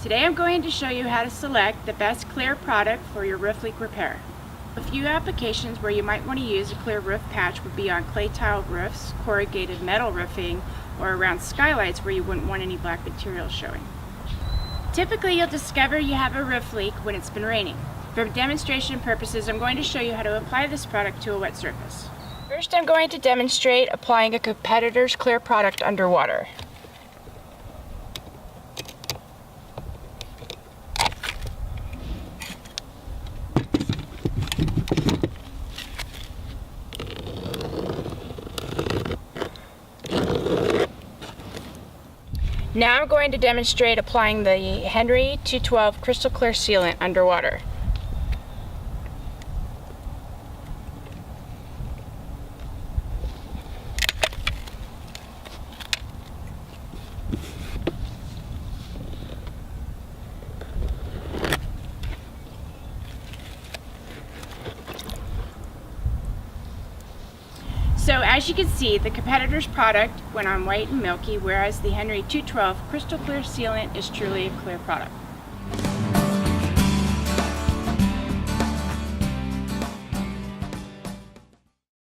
Today I'm going to show you how to select the best clear product for your roof leak repair. A few applications where you might want to use a clear roof patch would be on clay tile roofs, corrugated metal roofing, or around skylights where you wouldn't want any black material showing. Typically you'll discover you have a roof leak when it's been raining. For demonstration purposes, I'm going to show you how to apply this product to a wet surface. First, I'm going to demonstrate applying a competitor's clear product underwater. Now I'm going to demonstrate applying the Henry 212 crystal clear sealant underwater. So as you can see, the competitor's product went on white and milky, whereas the Henry 212 crystal clear sealant is truly a clear product.